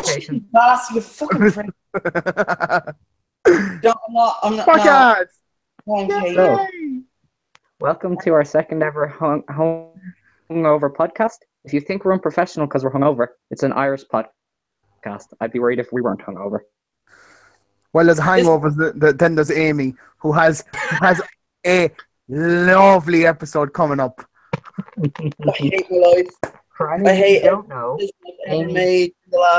patience. Last, you fucking prick. No, I'm not. Podcast. Okay. So, welcome to our second ever Hungover podcast. If you think we're unprofessional because we're hungover, it's an Irish podcast. I'd be worried if we weren't hungover. Well, there's Hangover, then there's Amy, who has a lovely episode coming up. I hate my life. For any of you who don't know, Amy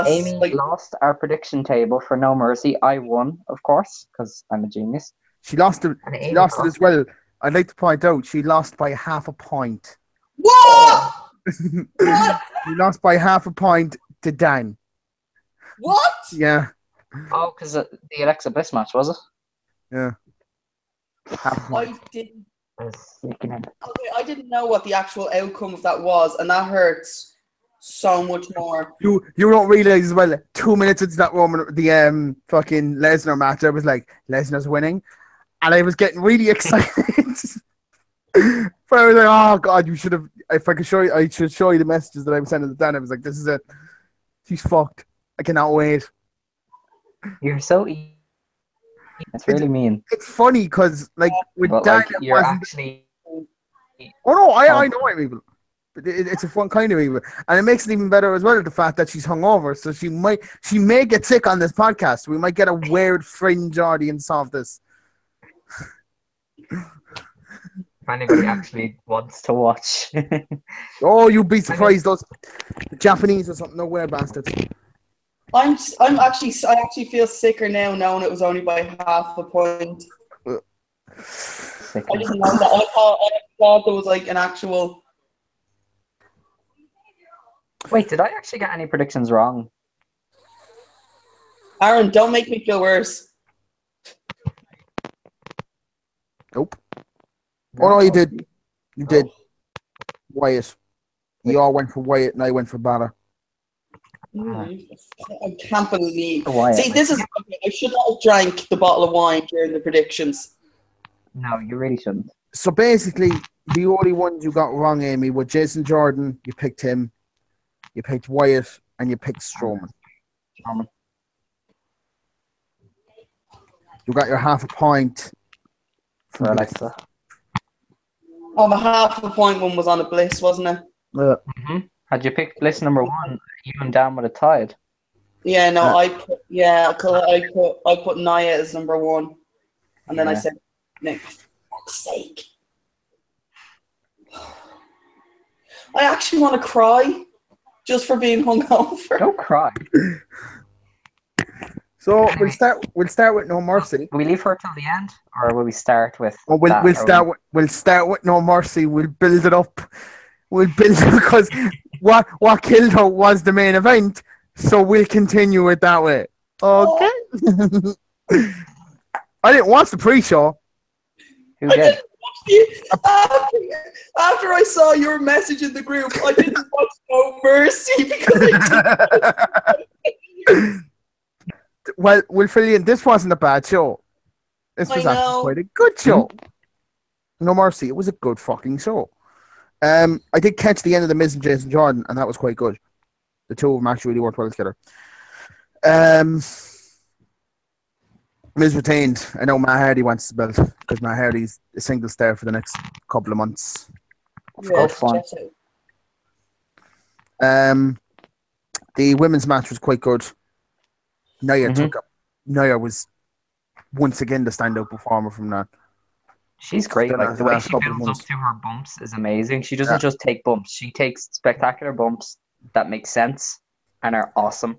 Amy lost our prediction table for No Mercy. I won, of course, because I'm a genius. She lost it. And She Amy lost it as well. I'd like to point out she lost by half a point. What? What? She lost by half a point to Dan. What? Yeah. Oh, because the Alexa Bliss match, was it? Yeah. Half a point. I didn't know what the actual outcome of that was, and that hurts so much more. You don't realize as well. 2 minutes into that the fucking Lesnar match, I was like, Lesnar's winning, and I was getting really excited. But I was like, oh god, you should have. If I could show you, I should show you the messages that I was sending to Dan. I was like, this is it. She's fucked. I cannot wait. You're so It's really mean. It's funny because, like, with But, Dan, like, it you're wasn't. actually. Oh no, I know I'm evil. But it's a fun kind of evil, and it makes it even better as well. The fact that she's hungover, so she may get sick on this podcast. We might get a weird fringe audience of this. If anybody actually wants to watch. Oh, you'd be surprised. Those Japanese or something, no weird bastards. I actually feel sicker now knowing it was only by half a point. I didn't know that. I thought there was like an actual. Wait, did I actually get any predictions wrong? Aaron, don't make me feel worse. Nope. Oh no, you did. You did. Wyatt. You all went for Wyatt, and I went for Balor. I can't believe. Wyatt. See, this is. I should not have drank the bottle of wine during the predictions. No, you really shouldn't. So basically, the only ones you got wrong, Amy, were Jason Jordan. You picked him. You picked Wyatt, and you picked Strowman. You got your half a point For Alexa. Oh, the half a point one was on a Bliss, wasn't it? Mm-hmm. Had you picked Bliss number one, you and Dan would have tied. Yeah, no, I put Nia as number one, and then I said, Nick, for fuck's sake. I actually want to cry just for being hungover. Don't cry. So we'll start with No Mercy. Will we leave her till the end, or will we start with? Well, we'll start with No Mercy. We'll build it up. We'll build it because what killed her was the main event. So we'll continue it that way. Okay. I didn't watch the pre-show. Who did? After I saw your message in the group, I didn't watch No Mercy because I didn't. Well, we'll fill you in. This wasn't a bad show. This was actually quite a good show. No Mercy. It was a good fucking show. I did catch the end of the Miz and Jason Jordan, and that was quite good. The two of them actually really worked well together. Miz retained. I know Matt Hardy wants the belt because Matt Hardy's a single star for the next couple of months. Yeah, fun. The women's match was quite good. Nia was once again the standout performer from that. She's great. Like the way she builds up to her bumps is amazing. She doesn't just take bumps; she takes spectacular bumps that make sense and are awesome.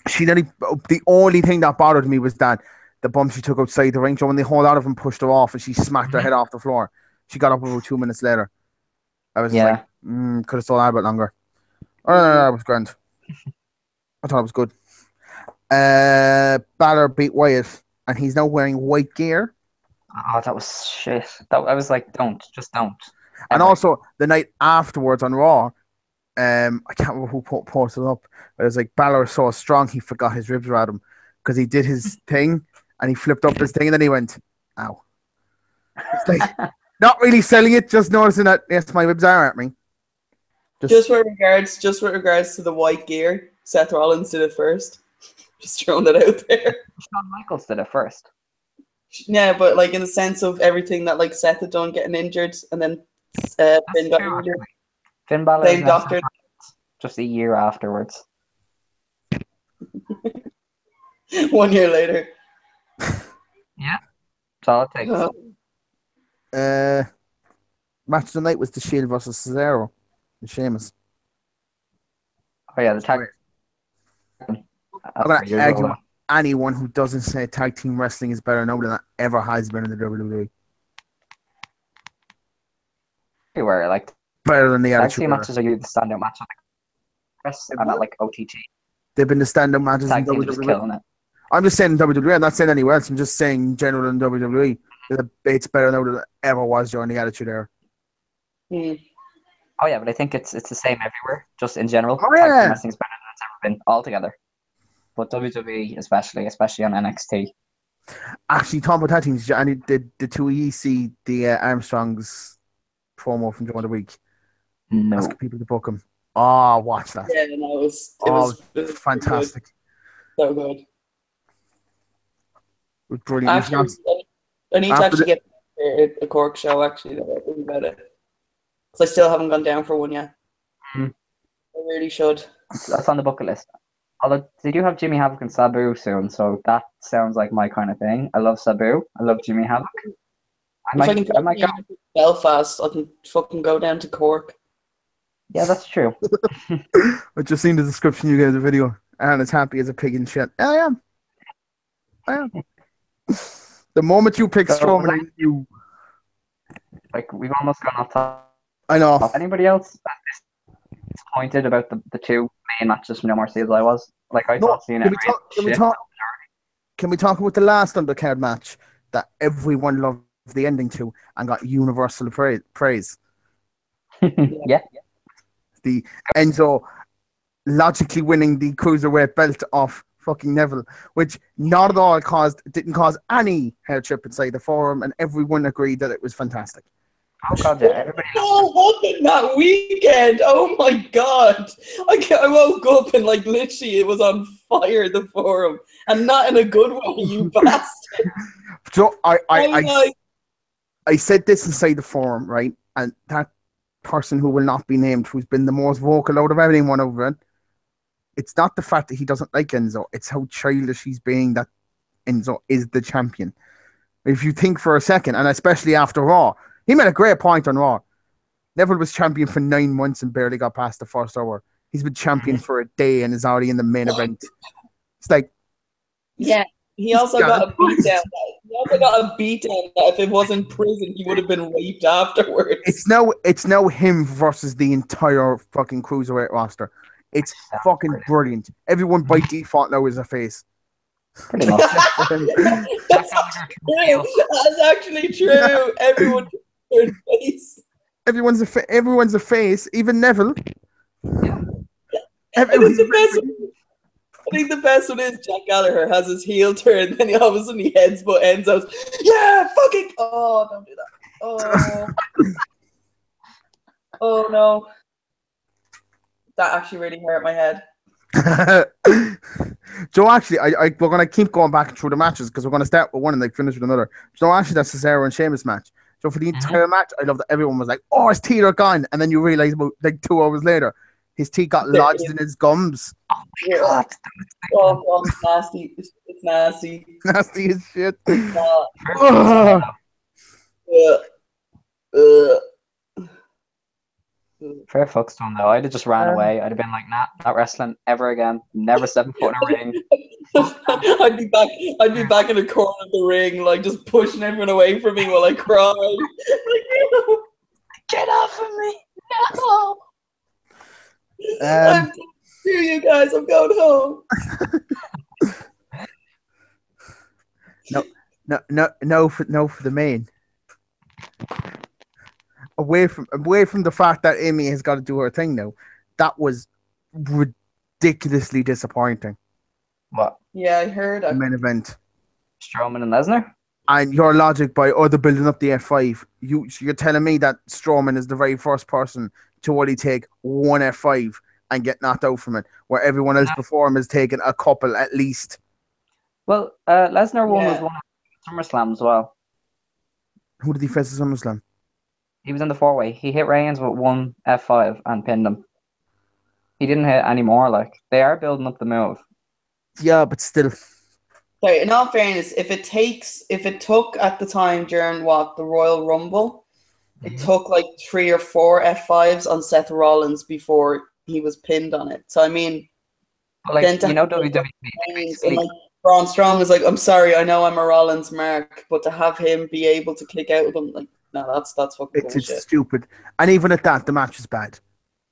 The only thing that bothered me was that the bump she took outside the ring. So when the whole lot of them pushed her off and she smacked her head off the floor, she got up about 2 minutes later. I was like, could have stalled out a bit longer. Oh, it was grand. I thought it was good. Balor beat Wyatt, and he's now wearing white gear. Oh, that was shit. I was like, don't. And also, the night afterwards on Raw, I can't remember who posted it up, but it was like, Balor was so strong he forgot his ribs were at him because he did his thing, and he flipped up his thing, and then he went, ow. It's like, not really selling it, just noticing that, yes, my ribs are at me. Just with regards to the white gear. Seth Rollins did it first. Just throwing that out there. Shawn Michaels did it first. Yeah, but like in the sense of everything that like Seth had done, getting injured, and then Finn got true, injured. Finn Balor Same doctor. just a year afterwards. 1 year later. Yeah, that's all it takes. Match of the night was the Shield versus Cesaro and Sheamus. Oh yeah, the tag. I'm going to argue with anyone who doesn't say tag team wrestling is better now than it ever has been in the WWE. Everywhere, like Better than the tag Attitude team Era. matches are usually the standout match on the press and at like OTT. They've been the stand-up matches in Tag teams are just WWE. killing it. I'm just saying WWE. I'm not saying anywhere else. I'm just saying in general in WWE. It's better now than it ever was during the Attitude Era. Oh yeah, but I think it's the same everywhere. Just in general, Oh, tag yeah. team wrestling is better than it's ever been altogether. But WWE especially on NXT. Actually, talking about tag teams, and the two you see the Armstrongs promo from during the week. No. Asking people to book them. Oh, watch that. Yeah, no, it was fantastic. So good. It was brilliant. Actually, I need to actually get a Cork show, actually, that I think about it. Because I still haven't gone down for one yet. I really should. That's on the bucket list. Although they do have Jimmy Havoc and Sabu soon, so that sounds like my kind of thing. I love Sabu. I love Jimmy Havoc. I might go. Belfast, I can fucking go down to Cork. Yeah, that's true. I just seen the description you gave the video. And as happy as a pig in shit. I am. The moment you pick Strowman, you like we've almost gone off top. I know. Anybody else disappointed about the two main matches from No More Seals? I was like, I thought seeing it. Can we talk about the last undercard match that everyone loved the ending to and got universal praise? Yeah. The Enzo logically winning the cruiserweight belt off fucking Neville, which not at all didn't cause any hair trip inside the forum, and everyone agreed that it was fantastic. Oh god, yeah, everybody. What happened that weekend? Oh my god! I woke up and like literally it was on fire, the forum, and not in a good way, you bastard. So I said this inside the forum, right? And that person who will not be named, who's been the most vocal out of anyone over it, it's not the fact that he doesn't like Enzo, it's how childish he's being that Enzo is the champion. If you think for a second, and especially after Raw, he made a great point on Raw. Neville was champion for 9 months and barely got past the first hour. He's been champion for a day and is already in the main event. It's like... Yeah, he also got a beatdown. He also got a beatdown that if it wasn't prison, he would have been raped afterwards. It's now him versus the entire fucking cruiserweight roster. It's fucking brilliant. Everyone by default now is a face. Pretty much. That's actually true. Everyone is a face. Everyone's a face. Even Neville. Yeah. I think the best one is Jack Gallagher has his heel turn, and then all of a sudden he heads but ends out. Yeah, fucking. Oh, don't do that. Oh. Oh no. That actually really hurt my head. Joe, actually, we're going to keep going back through the matches because we're going to start with one and like finish with another. Joe, actually, that's Cesaro and Sheamus match. So for the entire match, I love that everyone was like, "Oh, his teeth are gone," and then you realize about like 2 hours later, his teeth got lodged in his gums. Oh, God, it's nasty. It's nasty. Nasty as shit. Fair fucks to him though. I'd have just ran away. I'd have been like, nah, not wrestling ever again. Never stepping foot in a ring. I'd be back in the corner of the ring, like just pushing everyone away from me while I cry. Like, get off of me! No. I'm here, you guys. I'm going home. No for the main. Away from the fact that Amy has got to do her thing now, that was ridiculously disappointing. What? Yeah, I heard. The main event. Strowman and Lesnar? And your logic by they're building up the F5. You're telling me that Strowman is the very first person to only take one F5 and get knocked out from it, where everyone else before him has taken a couple at least. Well, Lesnar won was one of SummerSlam as well. Who did he face at SummerSlam? He was in the 4-way. He hit Reigns with one F5 and pinned him. He didn't hit any more. Like, they are building up the move. Yeah, but still. Sorry, in all fairness, if it took at the time during the Royal Rumble, it took like 3 or 4 F5s on Seth Rollins before he was pinned on it. So I mean, But like, you know, WWE and like Braun Strowman is like, I'm sorry, I know I'm a Rollins mark, but to have him be able to kick out with him, like, no, that's fucking bullshit. It's stupid. And even at that, the match is bad.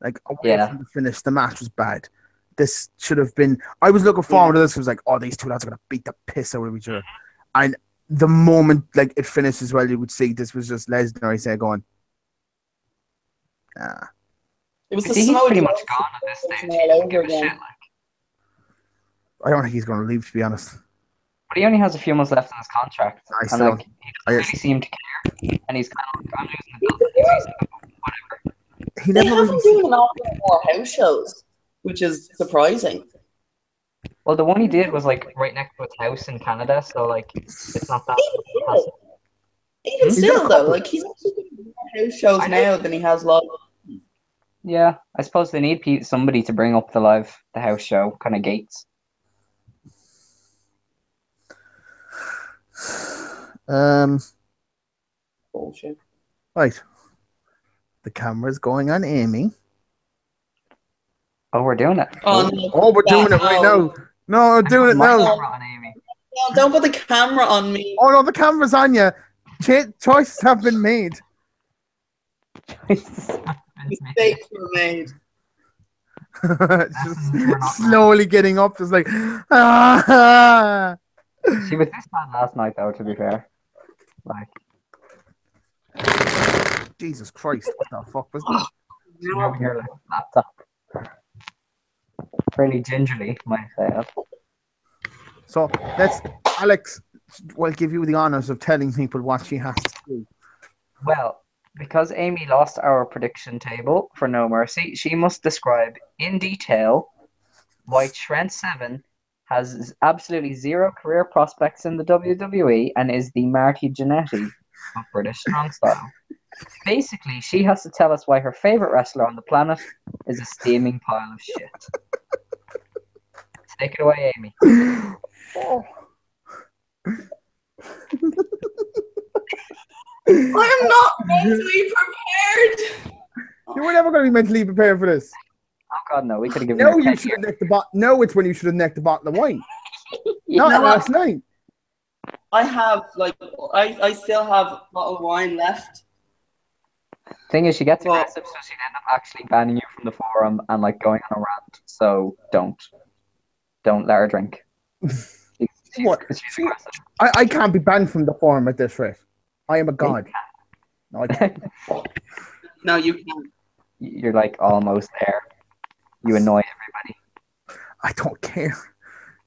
Like, away from the finish, the match was bad. This should have been. I was looking forward to this. I was like, oh, these two lads are going to beat the piss out of each other. And the moment like it finishes, well, you would see this was just Lesnar, I say, going, nah. It was the he's pretty much gone at this stage. He doesn't give a shit, like. I don't think he's going to leave, to be honest. But he only has a few months left in his contract. He doesn't really seem to care. And he's kind of like, I'm losing the belt anyways, whatever. They have him doing an awful lot more house shows, which is surprising. Well, the one he did was like right next to his house in Canada, so like it's not that. Even still, though, like he's doing more house shows now than he has live. Yeah, I suppose they need somebody to bring up the house show kind of gates. Bullshit. Right. The camera's going on Amy. Oh, we're doing it. Oh, no. We're doing it right now. No, we're doing it now. On Amy. No, don't put the camera on me. Oh no, the camera's on you. Choices have been made. Mistakes were made. Just slowly getting up, just like ah. She was this bad last night, though. To be fair, like Jesus Christ, what the fuck was that? over here, like laptop. Fairly gingerly, might say. So Alex will give you the honors of telling people what she has to do. Well, because Amy lost our prediction table for No Mercy, she must describe in detail why Trent Seven has absolutely zero career prospects in the WWE and is the Marty Jannetty of British Strong Style. Basically, she has to tell us why her favorite wrestler on the planet is a steaming pile of shit. Take it away, Amy. Oh. I am not mentally prepared. You were never going to be mentally prepared for this. Oh God, no! We could have given. No, you should have necked the bottle. No, it's when you should have necked the bottle of wine. Not last night. I have I still have a bottle of wine left. Thing is, she gets aggressive, so she'd end up actually banning you from the forum and like going on a rant. So don't let her drink. She's aggressive. I can't be banned from the forum at this rate. I am a god. No, I can't. No, you can't. You're like almost there. You annoy everybody. I don't care.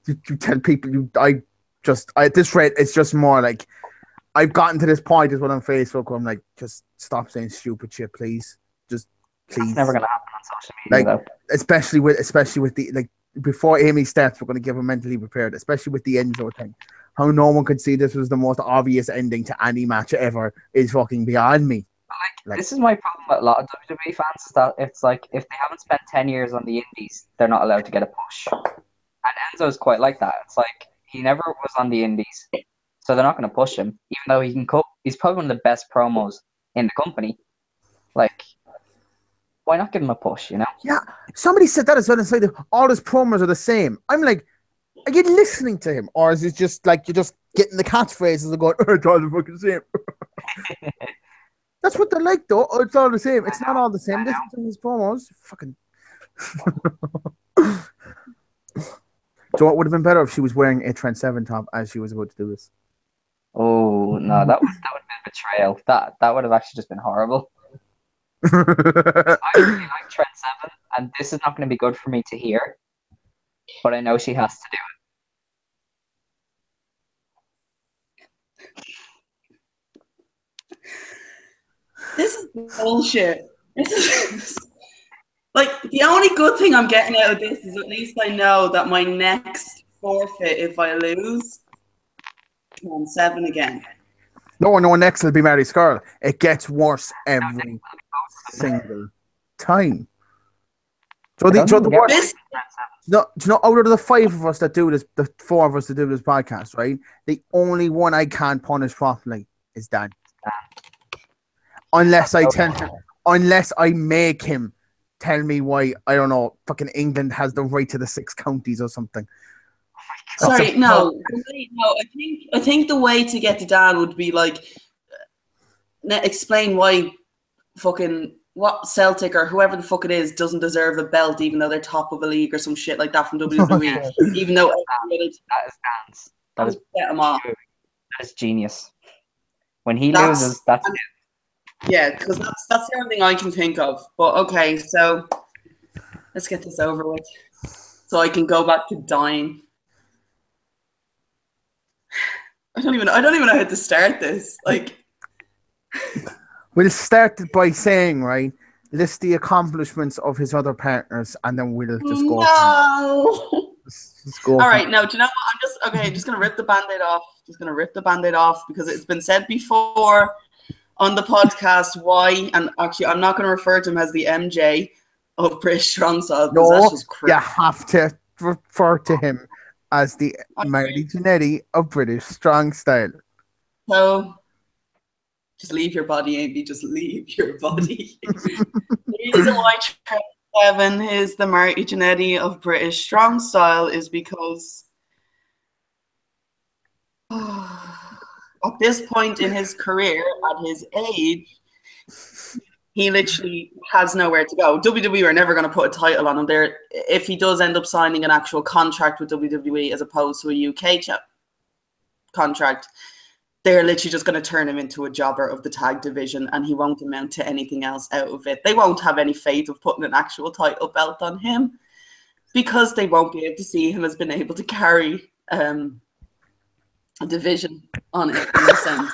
You tell people at this rate, it's just more like I've gotten to this point is what on Facebook where I'm like, just stop saying stupid shit, please. Just please. It's never gonna happen on social media, though. Especially with the like before Amy starts, we're gonna give her mentally prepared, especially with the Enzo thing. How no one could see this was the most obvious ending to any match ever is fucking beyond me. Like, this is my problem with a lot of WWE fans is that it's like if they haven't spent 10 years on the indies, they're not allowed to get a push. And Enzo's quite like that. It's like he never was on the indies, so they're not going to push him, even though he can cook. He's probably one of the best promos in the company. Like, why not give him a push, you know? Yeah, somebody said that as well and said all his promos are the same. I'm like, are you listening to him? Or is it just like you're just getting the catchphrases and going, oh, it's all the fucking same? That's what they're like, though. Oh, it's all the same. It's not all the same. Listen to his promos. Fucking. So it would have been better if she was wearing a Trent 7 top as she was about to do this. Oh, no, that would have been betrayal. That would have actually just been horrible. I really like Trent 7, and this is not going to be good for me to hear, but I know she has to do it. This is bullshit. This is like the only good thing I'm getting out of this is at least I know that my next forfeit, if I lose, I'm 7 again. No, next will be Mary Skrull. It gets worse every single time. So the worst. No, do you know, out of the 5 of us that do this, the 4 of us that do this podcast, right? The only one I can't punish properly is Dan. Unless I make him tell me why, I don't know, fucking England has the right to the 6 counties or something. Sorry, no. I think the way to get to Dan would be like, explain why fucking what Celtic or whoever the fuck it is doesn't deserve a belt, even though they're top of a league or some shit like that from WWE. Even though that is dance. That is get him off. That is genius. When he loses, that's it. Yeah, because that's the only thing I can think of. But okay, so let's get this over with, so I can go back to dying. I don't even know how to start this. Like, we'll start by saying, right, list the accomplishments of his other partners, and then we'll just go. No. Just go. All right, now do you know what? I'm just gonna rip the Band-Aid off. Just gonna rip the Band-Aid off because it's been said before on the podcast why, and actually I'm not gonna refer to him as the MJ of British Strong Style because that's just crazy. You have to refer to him as the Marty Jannetty of British Strong Style. So just leave your body, Amy. Just leave your body. The reason why Trent 7 is the Marty Jannetty of British Strong Style is because at this point in his career, at his age, he literally has nowhere to go. WWE are never going to put a title on him there. If he does end up signing an actual contract with WWE as opposed to a UK contract, they're literally just going to turn him into a jobber of the tag division, and he won't amount to anything else out of it. They won't have any faith of putting an actual title belt on him because they won't be able to see him as being able to carry a division on it in a sense.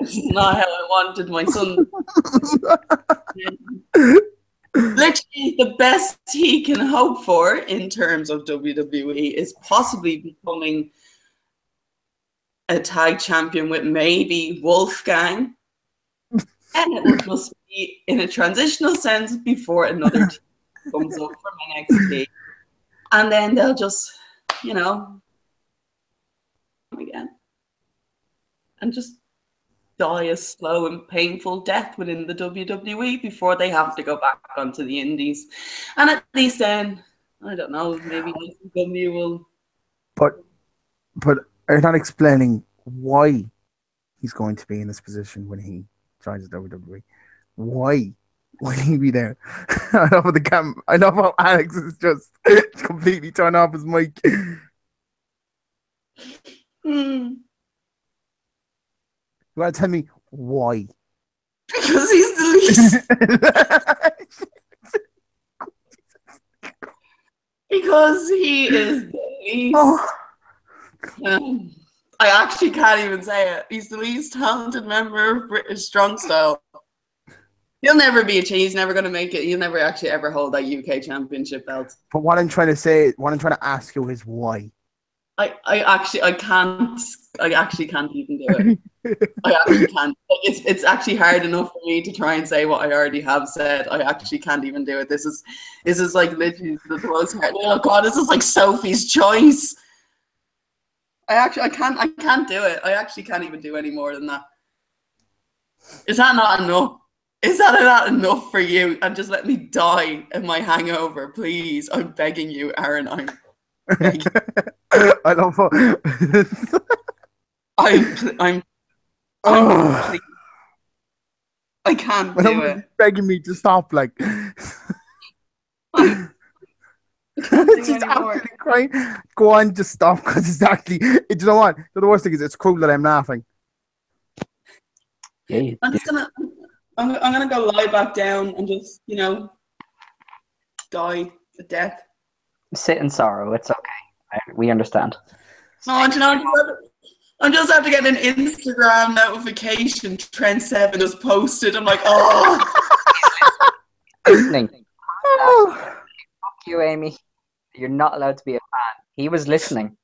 It's not how I wanted my son. Literally, the best he can hope for in terms of WWE is possibly becoming a tag champion with maybe Wolfgang. And it will just be in a transitional sense before another team comes up from NXT. And then they'll just, again. And just die a slow and painful death within the WWE before they have to go back onto the indies. And at least then, I don't know, maybe WWE will. But are you not explaining why he's going to be in this position when he joins WWE? Why will he be there? I love how Alex is just completely turned off his mic. You want to tell me why? Because he's the least. Because he is the least. I actually can't even say it. He's the least talented member of British Strong Style. He'll never be he's never going to make it. He'll never actually ever hold that UK championship belt. But what I'm trying to ask you is why. I actually can't even do it. I actually can't. It's actually hard enough for me to try and say what I already have said. I actually can't even do it. This is like literally the most hard. Oh God, this is like Sophie's Choice. I can't do it. I actually can't even do any more than that. Is that not enough? Is that not enough for you? And just let me die in my hangover, please. I'm begging you, Aaron. I'm I love it. I'm I can't do it. Begging me to stop, like. She's absolutely crying. Go on, just stop, because it's actually. You know what? The worst thing is, it's cruel that I'm laughing. Yeah, I'm gonna go lie back down and just die a death. Sit in sorrow. It's okay. We understand. No, I'm just after getting an Instagram notification. Trent 7 just posted. I'm like, oh. Listening. Oh. Fuck you, Amy. You're not allowed to be a fan. He was listening.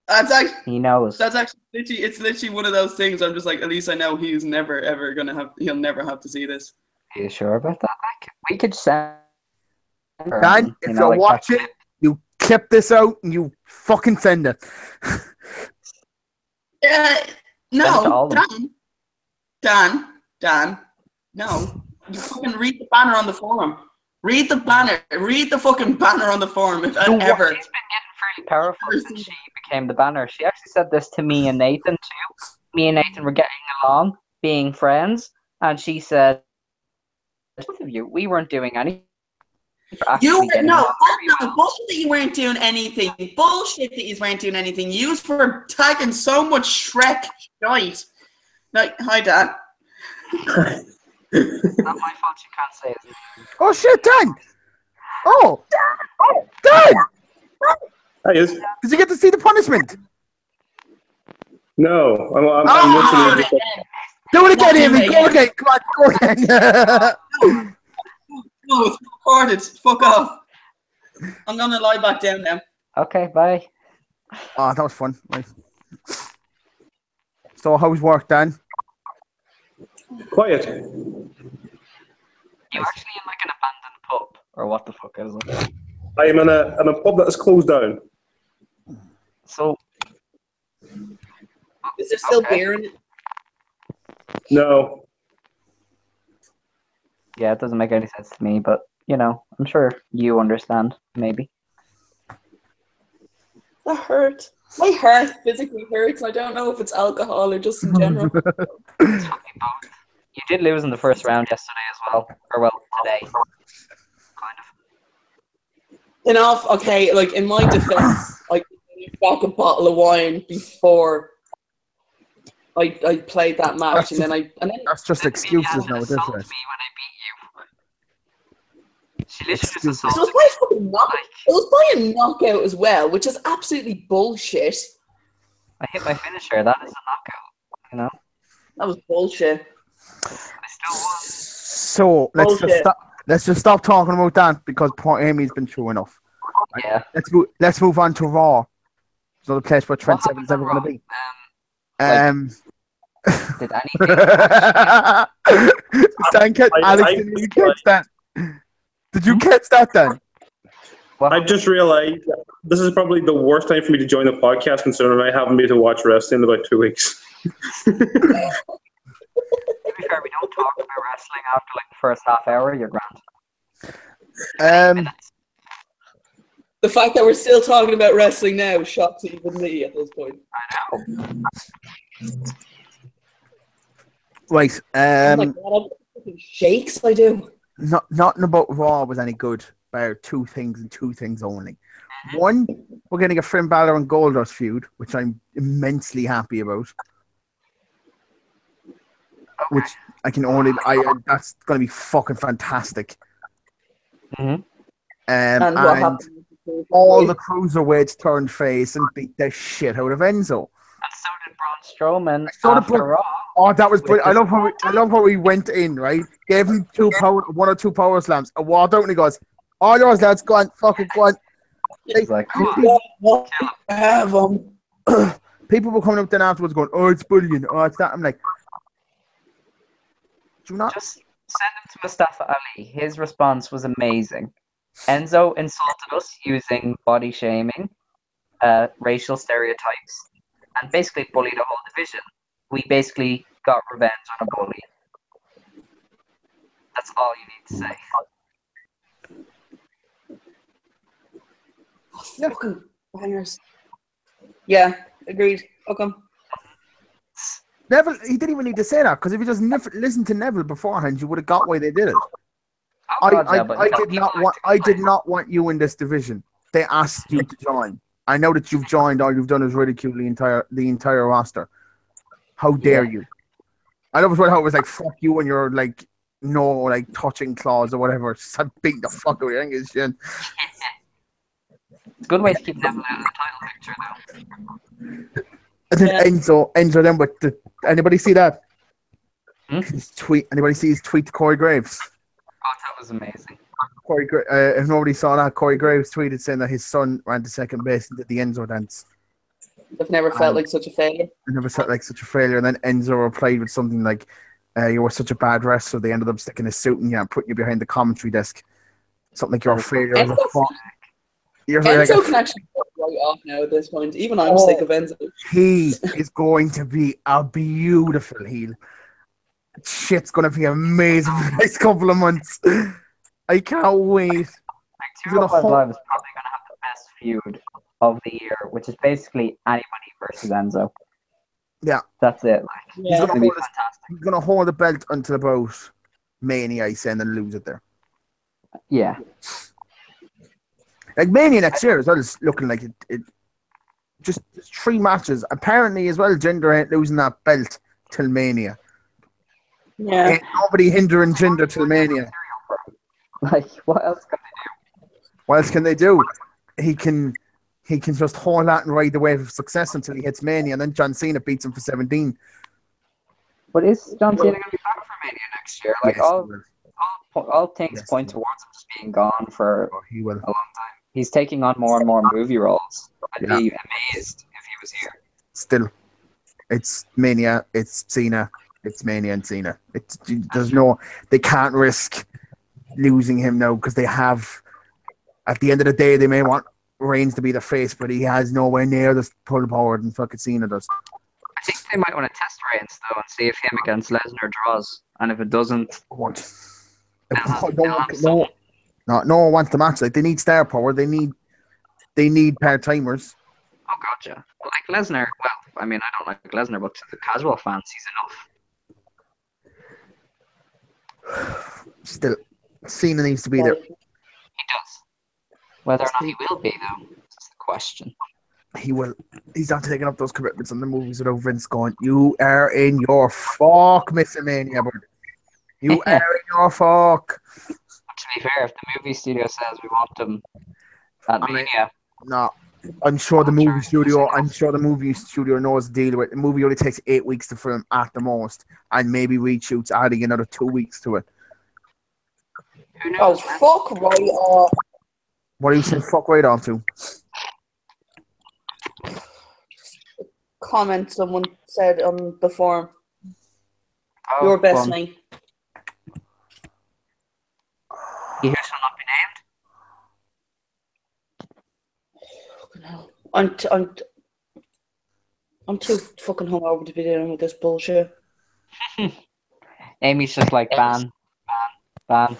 That's actually, He knows. That's actually literally, it's literally one of those things. I'm just like, at least I know he's never ever gonna have. He'll never have to see this. Are you sure about that? We could send her, Dan, if you're watching, you clip this out and you fucking send it. No, Dan, no. You fucking read the banner on the forum. Read the banner. Read the fucking banner on the forum. If ever. She's been getting fairly powerful since she became the banner. She actually said this to me and Nathan too. Me and Nathan were getting along, being friends, and she said, "Both of you, we weren't doing anything." Bullshit that you weren't doing anything. Bullshit that you weren't doing anything. You were tagging so much Shrek shite. Like, hi, Dan. Not my fault. You can't say it. Oh shit, Dan! Oh, Dan! Hi, yes. Did you get to see the punishment? No, I'm listening. Do it again, Amy. Go again. Come on, go again. No, it's recorded. Fuck off. I'm gonna lie back down now. Okay, bye. Oh, that was fun. Right. So, how's work, Dan? Quiet. You actually in like an abandoned pub, or what the fuck is it? I am in a pub that is closed down. So, Is there still beer in it? No. yeah, it doesn't make any sense to me, but you know, I'm sure you understand, maybe. That hurt. My heart physically hurts. I don't know if it's alcohol or just in general. It's fucking both. You did lose in the first round yesterday as well, or well, today, kind of. Okay, like in my defense, I back a bottle of wine before I played that match, and then That's just excuses now, isn't it? Me when I beat you. She literally just it was by a fucking knockout. It was by a knockout as well, which is absolutely bullshit. I hit my finisher. That is a knockout. You know. That was bullshit. I still won. So let's just stop talking about that because poor Amy's been through enough. Yeah. Let's move on to Raw. So the place where Trent 7 is ever going to be. Did anything? Alex didn't even catch that. Did you catch that, Dan? I just realized this is probably the worst time for me to join the podcast, considering I haven't been to watch wrestling in about 2 weeks. To be fair, we don't talk about wrestling after like the first half hour. You're grand. The fact that we're still talking about wrestling now shocks even me at this point. I know. Right. Oh my God, shakes I do. Nothing about Raw was any good. About two things and two things only. One, we're getting a Finn Balor and Goldust feud, which I'm immensely happy about. Which I can only, that's going to be fucking fantastic. Mm-hmm. And what happened? All the cruiserweights turned face and beat the shit out of Enzo. And so did Braun Strowman after Raw. Oh, that was brilliant. I love how he went in, right? Gave him one or two power slams. And walked out and he goes, all yours, lads, go on, fucking go on. He's like, people were coming up then afterwards going, oh, it's bullying, oh, it's that. I'm like, do not just send him to Mustafa Ali. His response was amazing. Enzo insulted us using body shaming, racial stereotypes, and basically bullied a whole division. We basically got revenge on a bully. That's all you need to say. Fucking bangers. Yeah, agreed. Okay. Neville, he didn't even need to say that because if you just listened to Neville beforehand, you would have got why they did it. I did not want you in this division. They asked you to join. I know that you've joined. All you've done is ridicule the entire roster. How dare you? I love how it was like fuck you and your like no like touching clause or whatever. Just beating the fuck out of your shit. Good way to keep Neville out of the title picture, though. And then Enzo then with the... Anybody see that? His tweet. Anybody see his tweet to Corey Graves? Oh, that was amazing. If nobody saw that, Corey Graves tweeted saying that his son ran to second base and did the Enzo dance. I've never felt like such a failure. I never felt like such a failure. And then Enzo replied with something like, you were such a bad wrestler, they ended up sticking a suit in you and putting you behind the commentary desk. Something like you're a failure. Enzo can actually go right off now at this point. Even I'm sick of Enzo. He is going to be a beautiful heel. Shit's going to be amazing for the next couple of months. I can't wait. Like 205 Live is probably going to have the best feud of the year, which is basically anybody versus Enzo. Yeah. That's it. Like, he's going to hold the belt until about Mania, I say, and then lose it there. Yeah. Like Mania next year as well is looking like it just 3 matches. Apparently as well, Jinder ain't losing that belt till Mania. Yeah. Ain't nobody hindering Jinder till Mania. Like, what else can they do? What else can they do? He can just hold that and ride the wave of success until he hits Mania, and then John Cena beats him for 17. But is John Cena going to be back for Mania next year? Like, yes, all things point towards him just being gone for he will. a long time. He's taking on more and more movie roles. I'd be amazed if he was here. Still, it's Mania, it's Cena, it's Mania and Cena. They can't risk losing him now because they have, at the end of the day, they may want Reigns to be the face, but he has nowhere near the pull power than fucking Cena does. I think they might want to test Reigns though and see if him against Lesnar draws, and if it doesn't, no one wants the match. Like, they need star power. They need part timers. Oh, gotcha. Like Lesnar. Well, I mean, I don't like Lesnar, but to the casual fans, he's enough. Still, Cena needs to be there. He does. Whether or not he will be, though, is the question. He will. He's not taking up those commitments on the movies without Vince going, "You are in your fuck, Mr. Mania, bud. You are in your fuck." To be fair, if the movie studio says we want them at Mania, no, I'm sure the movie studio knows the deal with it. The movie only takes 8 weeks to film at the most, and maybe reshoots adding another 2 weeks to it. Who knows? Oh, fuck right off. What do you say? Fuck right off to? Comment someone said on the forum. Oh, Your best mate. He here shall not be named. I'm too fucking hungover to be dealing with this bullshit. Amy's just like ban. I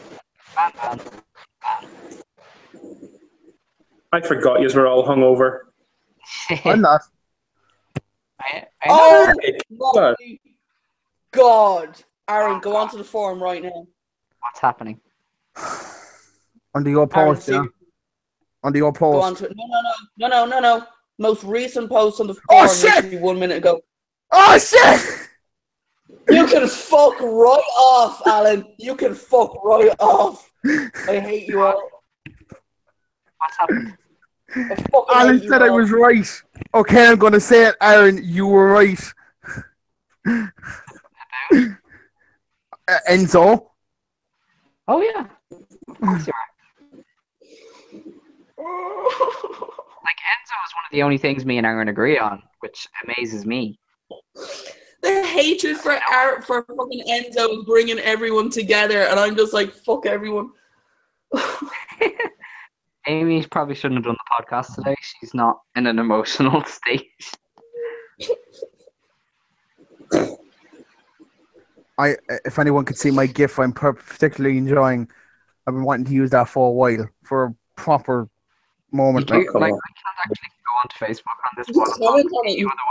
forgot you were all hungover. I'm not. Oh my God. Aaron, go onto the forum right now. What's happening? Under your post, Aaron, Under your post. Go on to it. No. Most recent post on the forum. Shit! 1 minute ago. Oh shit! You can fuck right off, Alan. You can fuck right off. I hate you all. What's happening? Alan said I was right. Okay, I'm gonna say it, Aaron. You were right. Enzo. Oh yeah. Of course you are. Like, Enzo is one of the only things me and Aaron agree on, which amazes me. The hatred for fucking Enzo is bringing everyone together, and I'm just like, fuck everyone. Amy probably shouldn't have done the podcast today. She's not in an emotional state. If anyone could see my GIF, I'm particularly enjoying. I've been wanting to use that for a while, for a proper moment. I can't actually go onto Facebook on this podcast.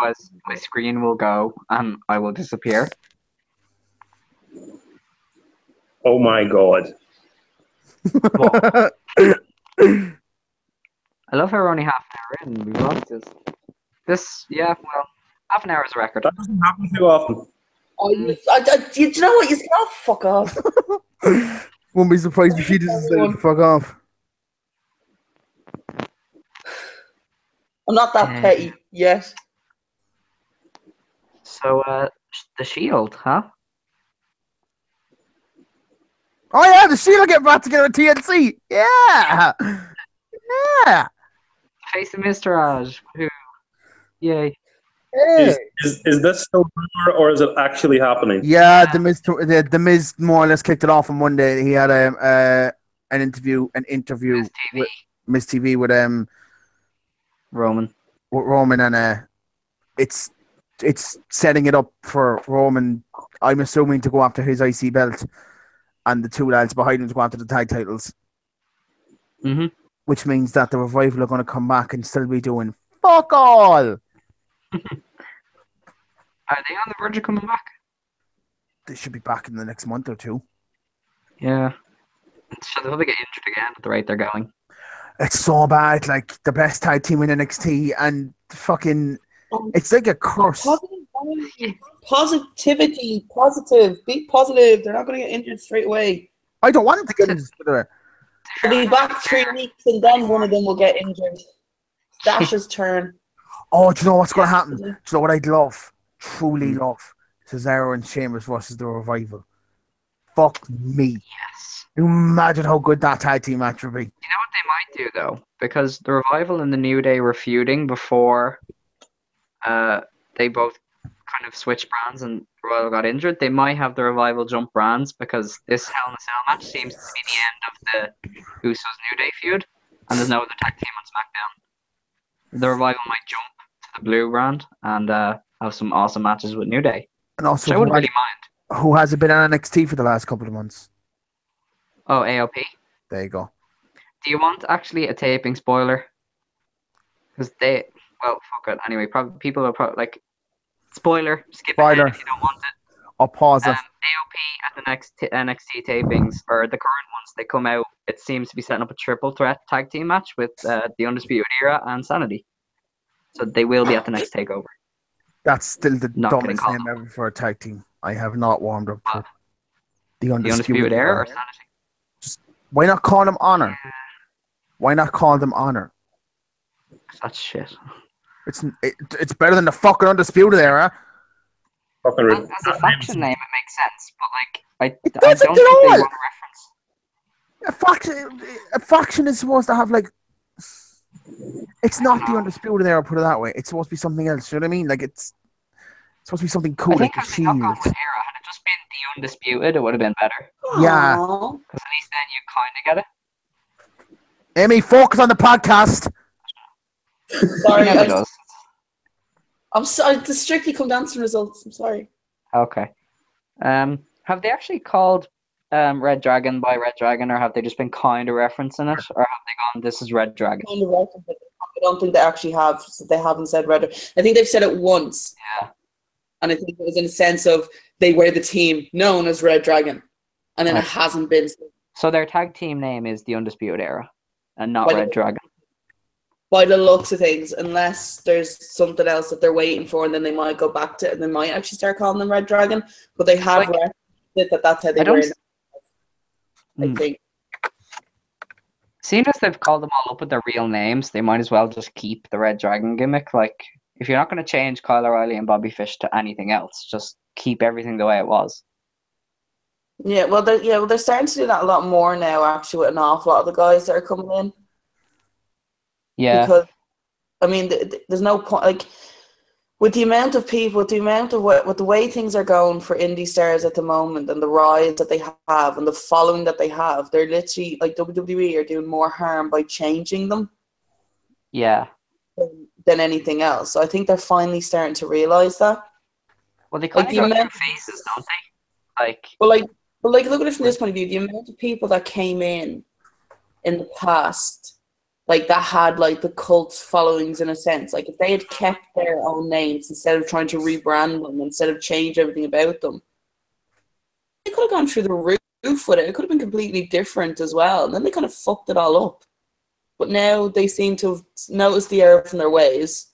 Otherwise, my screen will go and I will disappear. Oh my God. I love how we're only half an hour in. We lost this. Yeah, well, half an hour is a record. That doesn't happen too often. Do you know what? You still fuck off. Won't be surprised if she doesn't say fuck off. I'm not that petty yet. So, the Shield, huh? Oh yeah, the Shield get back together with TNC. Yeah. Yeah. Face of Mr. Raj. Who? Yay. Hey. Is this still rumor or is it actually happening? Yeah, the Miz more or less kicked it off on Monday. He had an interview with Miz TV with Roman, and it's setting it up for Roman. I'm assuming to go after his IC belt, and the two lads behind him to go after the tag titles. Mm-hmm. Which means that the Revival are going to come back and still be doing fuck all. Are they on the verge of coming back? They should be back in the next month or two. Yeah. So they'll get injured again at the rate they're going. It's so bad. Like the best tag team in NXT, and fucking, it's like a curse. Positivity, positive, be positive. They're not going to get injured straight away. I don't want them to get injured. They'll be back 3 weeks, and then one of them will get injured. Dash's turn. Oh, do you know what's going to happen? Do you know what I'd love? Truly love? Cesaro and Sheamus versus the Revival. Fuck me. Yes. Imagine how good that tag team match would be. You know what they might do, though? Because the Revival and the New Day were feuding before they both kind of switched brands and the Revival got injured. They might have the Revival jump brands because this Hell in a Cell match seems to be the end of the Usos New Day feud, and there's no other tag team on SmackDown. The Revival might jump to the Blue brand and have some awesome matches with New Day. And also, which I wouldn't really mind. Who hasn't been on NXT for the last couple of months? Oh, AOP. There you go. Do you want actually a taping spoiler? Because well, fuck it. Anyway, probably people are probably like, spoiler, skip ahead if you don't want it. I'll pause it. AOP at the next NXT tapings, or the current ones, they come out, it seems to be setting up a triple threat tag team match with the Undisputed Era and Sanity. So they will be at the next takeover. That's still the Not dumbest name ever for a tag team. I have not warmed up to the Undisputed Era or Sanity? Just, why not call them Honor? Yeah. Why not call them Honor? That's shit. It's better than the fucking Undisputed Era. As a faction name, it makes sense, but like I don't think they want a reference. A faction is supposed to have like. It's not the Undisputed Era, put it that way. It's supposed to be something else. You know what I mean? Like it's supposed to be something cool, like the Shield. Era, had it just been the Undisputed, it would have been better. Yeah. Because at least then you kind of get it. Amy, focus on the podcast. Sorry, I'm sorry. To strictly come down to results. I'm sorry. Okay. Have they actually called Red Dragon by Red Dragon, or have they just been kind of referencing it, or have they gone, "This is Red Dragon"? Kind of reference it. I don't think they actually have. So they haven't said Red. I think they've said it once. Yeah. And I think it was in a sense of they were the team known as Red Dragon, and then it hasn't been. So their tag team name is the Undisputed Era, and not Red Dragon. By the looks of things, unless there's something else that they're waiting for, and then they might go back to it, and they might actually start calling them Red Dragon. But they have referenced it that's how they were. I think. Seeing as they've called them all up with their real names, they might as well just keep the Red Dragon gimmick. Like, if you're not going to change Kyle O'Reilly and Bobby Fish to anything else, just keep everything the way it was. Yeah, well, they're starting to do that a lot more now, actually, with an awful lot of the guys that are coming in. Yeah. Because, I mean, there's no point, like, with the amount of people, with the way things are going for indie stars at the moment, and the rise that they have, and the following that they have, they're literally, like, WWE are doing more harm by changing them. Yeah. Than anything else. So I think they're finally starting to realize that. Well, they kind of go through phases, don't they? Like, look at it from this point of view. The amount of people that came in the past, like, that had, like, the cult followings in a sense. Like, if they had kept their own names instead of trying to rebrand them, instead of change everything about them, they could have gone through the roof with it. It could have been completely different as well. And then they kind of fucked it all up. But now they seem to have noticed the error from their ways.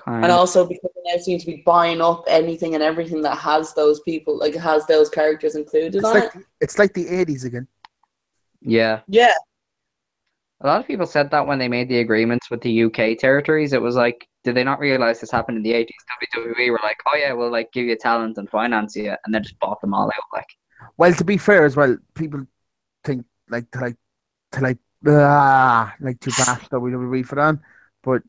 And also because they now seem to be buying up anything and everything that has those people, like, has those characters included on it. It's like the 80s again. Yeah. Yeah. A lot of people said that when they made the agreements with the UK territories, it was like, did they not realize this happened in the 80s? WWE were like, oh yeah, we'll like give you talent and finance you, and then just bought them all out. Like, Well, to be fair as well, people think like to bash WWE for that, but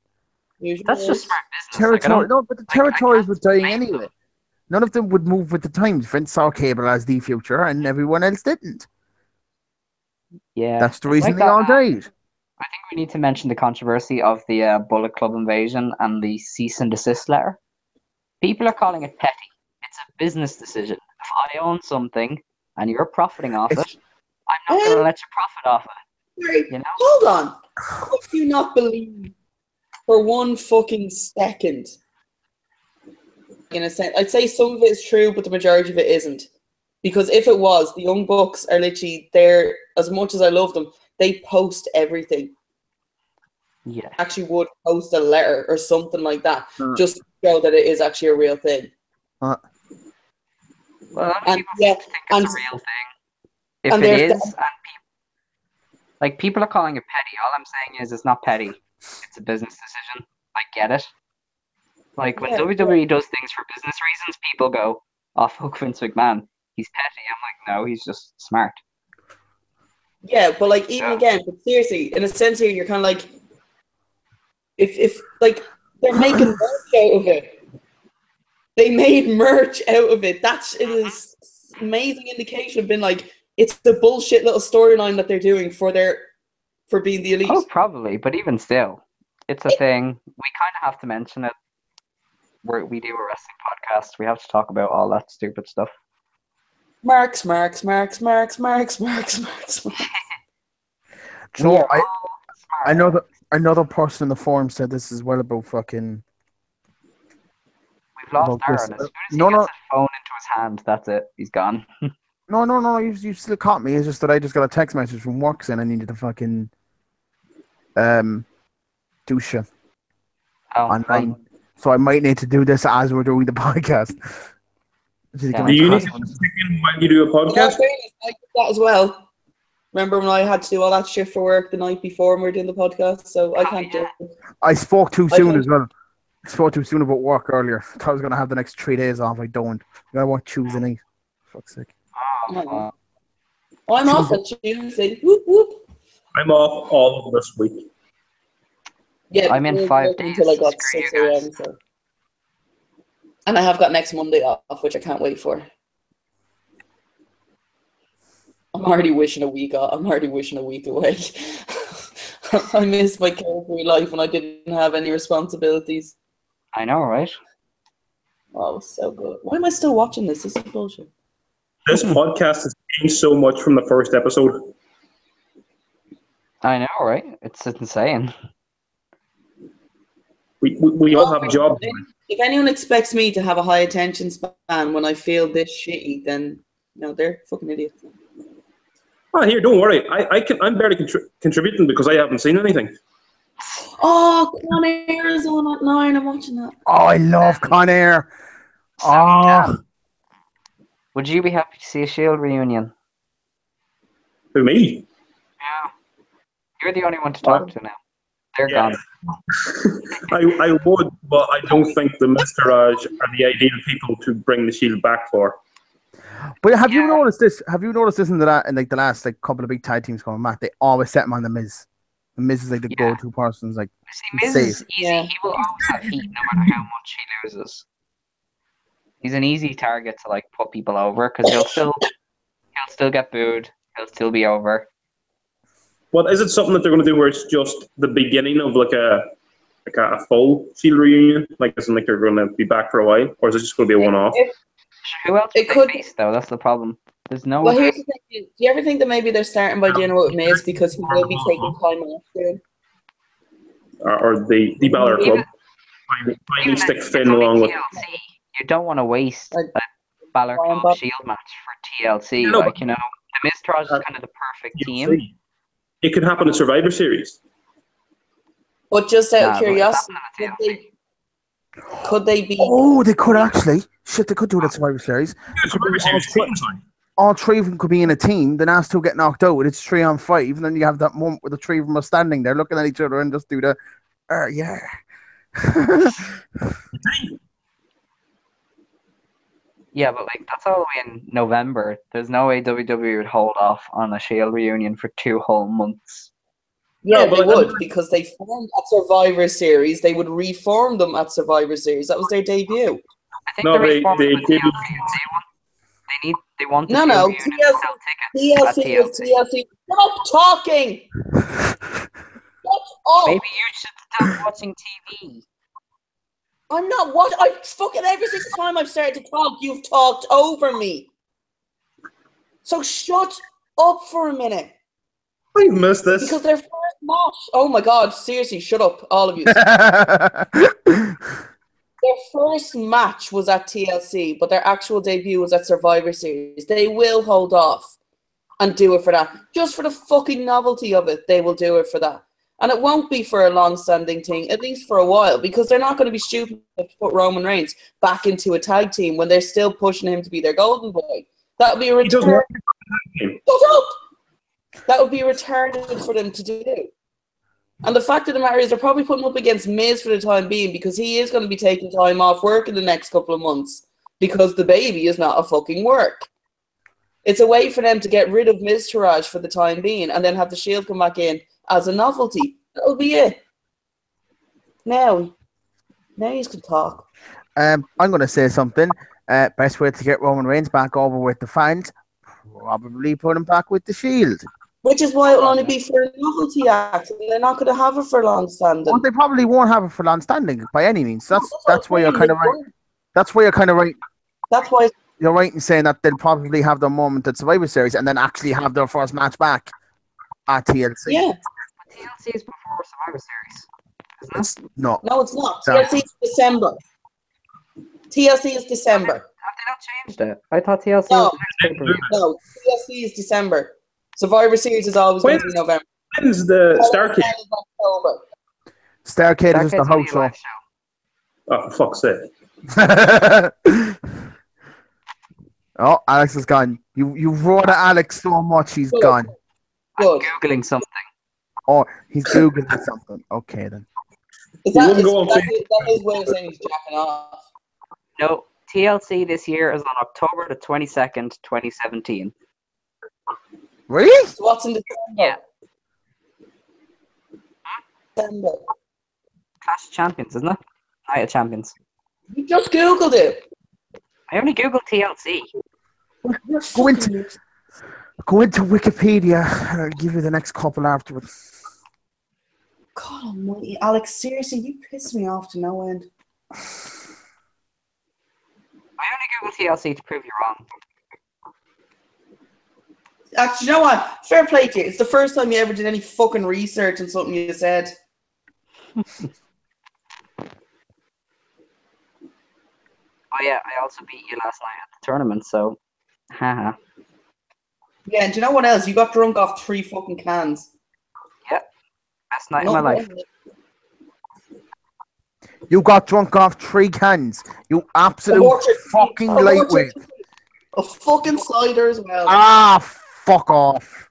that's just smart business. Like, but the territories were dying anyway. None of them would move with the times. Vince saw cable as the future, and everyone else didn't. Yeah, that's the reason they all died. I think we need to mention the controversy of the Bullet Club invasion and the cease and desist letter. People are calling it petty. It's a business decision. If I own something and you're profiting off it, I'm not going to let you profit off it. Sorry, you know? Hold on. How do you not believe for one fucking second? In a sense, I'd say some of it is true, but the majority of it isn't. Because if it was, the Young Bucks are literally there. As much as I love them, they post everything. Yeah. Actually would post a letter or something like that, just to show that it is actually a real thing. Well, people think it's a real thing. If it is, and people are calling it petty. All I'm saying is it's not petty. It's a business decision. I get it. Like, when WWE does things for business reasons, people go, oh, fuck Vince McMahon. He's petty. I'm like, no, he's just smart. Yeah, but like, even again, but seriously, in a sense here, you're kind of like, if like, they're making merch out of it. They made merch out of it. That's it is amazing indication of being like, it's the bullshit little storyline that they're doing for being the elite. Oh, probably, but even still, it's a thing. We kind of have to mention it. We do a wrestling podcast. We have to talk about all that stupid stuff. Marks. No, I know that another person in the forum said this as well about fucking. We've lost Aaron. As soon as he gets his phone into his hand, that's it. He's gone. No. You still caught me. It's just that I just got a text message from work saying I needed to fucking do shit online. So I might need to do this as we're doing the podcast. Do you need to check in while you do a podcast? I did that as well. Remember when I had to do all that shit for work the night before when we were doing the podcast? So I can't do it. I spoke too soon as well. I spoke too soon about work earlier. I thought I was going to have the next 3 days off. I don't. I want Tuesday night. Fuck's sake. I'm off on Tuesday. Whoop, whoop. I'm off all of this week. Yeah, I'm in 5 days. Until I got 6 a.m. So. And I have got next Monday off, which I can't wait for. I'm already wishing a week off. I'm already wishing a week away. I miss my carefree life when I didn't have any responsibilities. I know, right? Oh, it was so good. Why am I still watching this? This is bullshit. This podcast has changed so much from the first episode. I know, right? It's insane. We all have jobs. If anyone expects me to have a high attention span when I feel this shitty, then no, they're fucking idiots. Oh, here, don't worry. I'm barely contributing because I haven't seen anything. Oh, Con Air is on at 9. I'm watching that. Oh, I love Con Air. Oh. Would you be happy to see a Shield reunion? Who, me? Yeah. You're the only one to talk to now. They're gone. I would, but I don't think the Miztourage are the ideal people to bring the Shield back for. But have you noticed this? Have you noticed this in the last couple of big tag teams coming back? They always set him on the Miz. The Miz is like the go-to person. Like, see, Miz is easy. Yeah. He will always have heat no matter how much he loses. He's an easy target to like put people over because he'll still get booed. He'll still be over. Well, is it something that they're going to do where it's just the beginning of like a full Shield reunion? Like, isn't like they're going to be back for a while, or is it just going to be a one-off? Who else would they face, though? That's the problem. There's no. Well, here's the thing. Do you ever think that maybe they're starting by doing it with Miz because he will be taking time off soon? Or the Balor Club? Finally stick Finn along with. You don't want to waste that Balor Club Shield match for TLC. The Miztourage is kind of the perfect team. It could happen in Survivor Series. But just out of curiosity, could they be? Oh, they could actually. Shit, they could do that Survivor Series. Survivor Series. all three of them could be in a team. The last two get knocked out. It's 3-on-5, and then you have that moment where the three of them are standing there looking at each other and just do the, yeah. Yeah, but like that's all the way in November. There's no way WWE would hold off on a Shield reunion for 2 whole months. Yeah, No, but they like, would, because they formed at Survivor Series. They would reform them at Survivor Series. That was their debut. I think No, the they reform they with did. they want the No, Shield no. reunion to sell tickets at TLC was TLC. TLC. Stop talking! Shut up! Maybe you should stop watching TV. I'm not what I fucking every single time I've started to talk, you've talked over me. So shut up for a minute. I missed this. Because their first match. Oh my god, seriously, shut up, all of you. Their first match was at TLC, but their actual debut was at Survivor Series. They will hold off and do it for that. Just for the fucking novelty of it, they will do it for that. And it won't be for a long-standing thing, at least for a while, because they're not going to be stupid to put Roman Reigns back into a tag team when they're still pushing him to be their golden boy. That would be a He doesn't return. want Shut up! That would be retarded for them to do. And the fact of the matter is they're probably putting him up against Miz for the time being, because he is going to be taking time off work in the next couple of months because the baby is not a fucking work. It's a way for them to get rid of Miz Taraj for the time being and then have the Shield come back in as a novelty. That'll be it. Now you can talk. I'm going to say something. Best way to get Roman Reigns back over with the fans, probably put him back with the Shield. Which is why it will only be for a novelty act. And they're not going to have it for long standing. Well, they probably won't have it for long standing by any means. That's why you're kind of right. That's why you're kind of right. That's why you're right in saying that they'll probably have their moment at Survivor Series and then actually have their first match back at TLC. Yeah. TLC is before Survivor Series, isn't it? No, it's not. TLC is December. TLC is December. Have they not changed it? I thought TLC No. was the next pay-per-view. No, TLC is December. Survivor Series is always going to be November. When's the Starcade? Starcade is just a house show. Oh, for fuck's sake. Oh, Alex is gone. You roared at Alex so much, he's gone. I'm Googling something. Oh, he's Googling something. Okay, then. That his way of saying he's jacking off? No, TLC this year is on October the 22nd, 2017. Really? So what's in December? Yeah. December. Clash of Champions, isn't it? Night of Champions. You just Googled it. I only Googled TLC. Go into Wikipedia and I'll give you the next couple afterwards. God almighty, Alex, seriously, you piss me off to no end. I only Googled TLC to prove you wrong. Actually, you know what? Fair play to you. It's the first time you ever did any fucking research on something you said. Oh yeah, I also beat you last night at the tournament, so haha. Yeah, and do you know what else? You got drunk off 3 fucking cans. Yep. Best night of my life. You got drunk off 3 cans. You absolute fucking lightweight. A fucking cider as well. Ah, fuck off.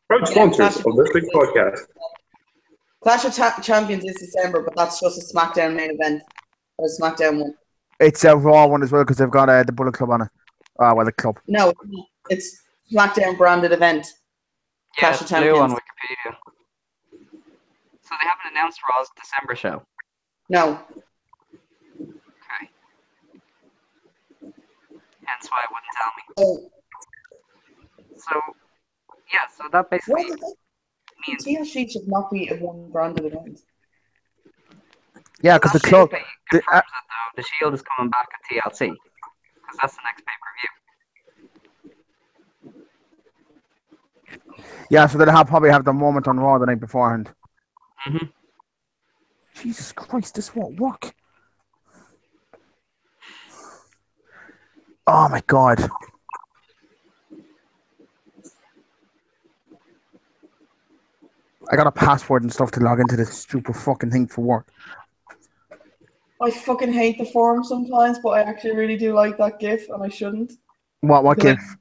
Proud sponsors of this big podcast. Clash of Champions is December, but that's just a SmackDown main event. A SmackDown one. It's a Raw one as well because they've got the Bullet Club on it. Ah, well, the club. No, it's SmackDown branded event. Yeah, Clash of it's blue Champions. on Wikipedia. So they haven't announced Raw's December show. No. Okay. Hence why it wouldn't tell me. So, yeah, so that basically means TLC should not be a one branded event. Yeah, because the club. Confirms it, though. The Shield is coming back at TLC because that's the next pay-per-view. Yeah, so they'll probably have the moment on Raw the night beforehand. Mm-hmm. Jesus Christ, this won't work. Oh my God. I got a password and stuff to log into this stupid fucking thing for work. I fucking hate the forum sometimes, but I actually really do like that GIF, and I shouldn't. What Because GIF?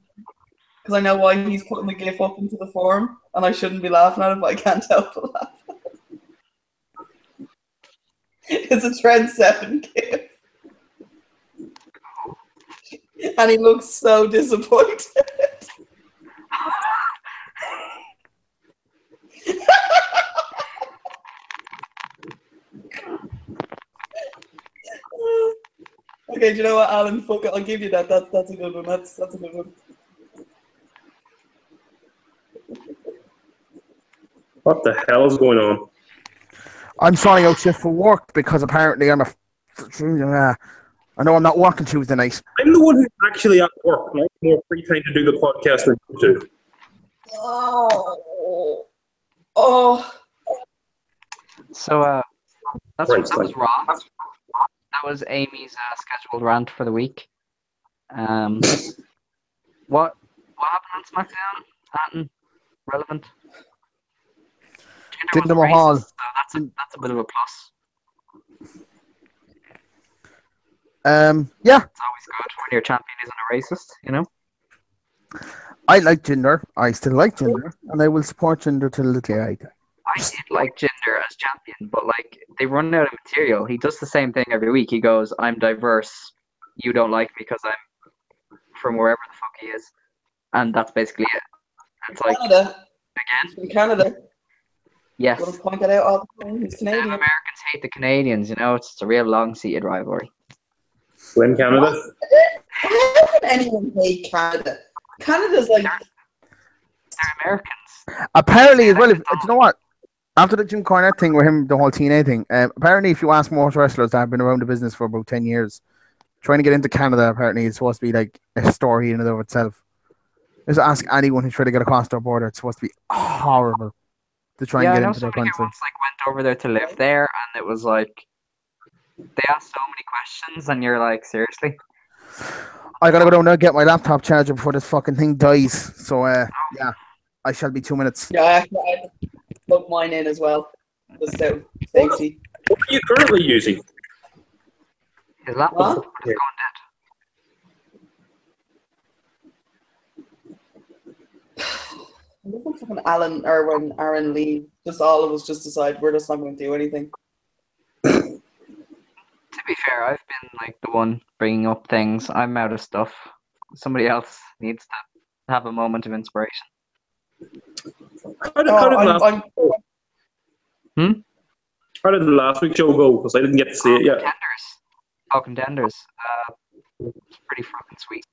Because I know why he's putting the GIF up into the forum, and I shouldn't be laughing at it, but I can't help but laugh. It's a Trend 7 GIF. And he looks so disappointed. Okay, do you know what, Alan? Fuck it, I'll give you that. That's a good one. That's a good one. What the hell is going on? I'm sorting out shift for work because apparently I'm I know I'm not working Tuesday night. I'm the one who's actually at work, and I have more free time to do the podcast than you do. Oh. So that was like- Raw. That was Amy's scheduled rant for the week. What happened on SmackDown? Nothing relevant. Jinder was Mahal. racist, so that's a bit of a plus. Yeah, It's always good when your champion isn't a racist, you know? I like Jinder. I still like Jinder, and I will support Jinder till the day I die. I did like Jinder as champion, but like they run out of material. He does the same thing every week. He goes, "I'm diverse. You don't like me because I'm from wherever the fuck he is," and that's basically it. It's like Canada. again, From Canada. yes. Want to point that out all the time. He's Canadian. Americans hate the Canadians. You know, it's a real long-seated rivalry. When Canada? How can anyone hate Canada? Canada's like. They're Americans. Apparently, as well, do you know what? After the Jim Cornette thing with him, the whole TNA thing, apparently, if you ask most wrestlers that have been around the business for about 10 years, trying to get into Canada, apparently, is supposed to be like a story in and of itself. Just ask anyone who's trying to get across their border. It's supposed to be horrible to try and get into their somebody who country. once like went over there to live there, and it was like they asked so many questions, and you're like, seriously? I gotta go down there and get my laptop charger before this fucking thing dies. So, yeah, I shall be 2 minutes. Yeah, I plug mine in as well. Just out of safety. What are you currently using? His laptop Huh? is going dead. I love when fucking Alan or when Aaron leaves, just all of us just decide we're just not going to do anything. To be fair, I've been like the one bringing up things. I'm out of stuff. Somebody else needs to have a moment of inspiration. How did last week's show go? Because I didn't get to see it yet. Contenders. It's pretty fucking sweet.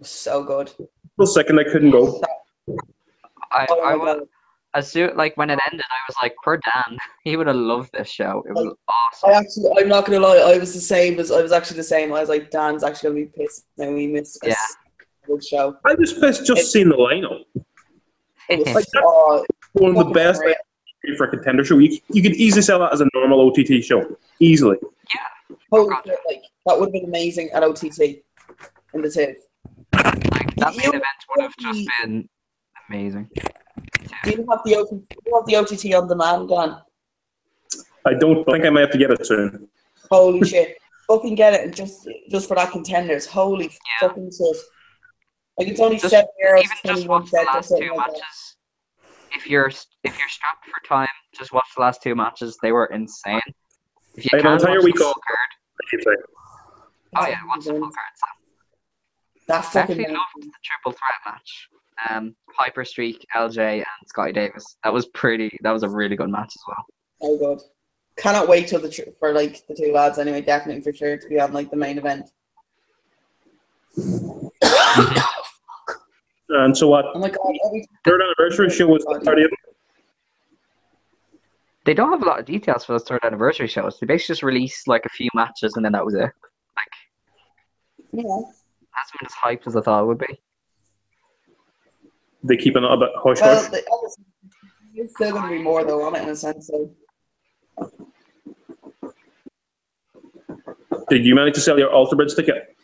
So good. For a second, I couldn't go. I Oh my was God. as soon like when it ended, I was like, "Poor Dan, he would have loved this show. It was awesome." I'm not gonna lie, I was actually the same. I was like, Dan's actually gonna be pissed now we missed a good show. I was pissed just seeing the lineup. It was Like, that's one of the best great. for a contender show. You could easily sell that as a normal OTT show. Easily. Holy shit, like that would have been amazing at OTT in the TIV. Like that main event would have just been amazing. Do you have the OTT on demand, Dan? I don't think I might have to get it soon. Holy shit. Fucking get it and just for that contenders. Holy fucking shit. Like it's only €7, Even just 21 watch the cents or last something two like that. matches. If you're strapped for time, just watch the last two matches. They were insane. If you I had an can't entire watch week the full off. card, I should say. oh yeah, watch the full card. So. That I fucking actually loved the triple threat match. Hyper Streak, LJ, and Scotty Davis. That was a really good match as well. so good. Cannot wait till for like the two lads anyway, definitely for sure to be on like the main event. And so what? Oh my god, Third anniversary show was the 30th. They don't have a lot of details for those third anniversary shows. They basically just released like a few matches and then that was it. Like, yeah. hasn't been as hyped as I thought it would be. They keep it a bit hush Well, hush. there's still going to be more though on it in a sense. So Did you manage to sell your Alter Bridge ticket?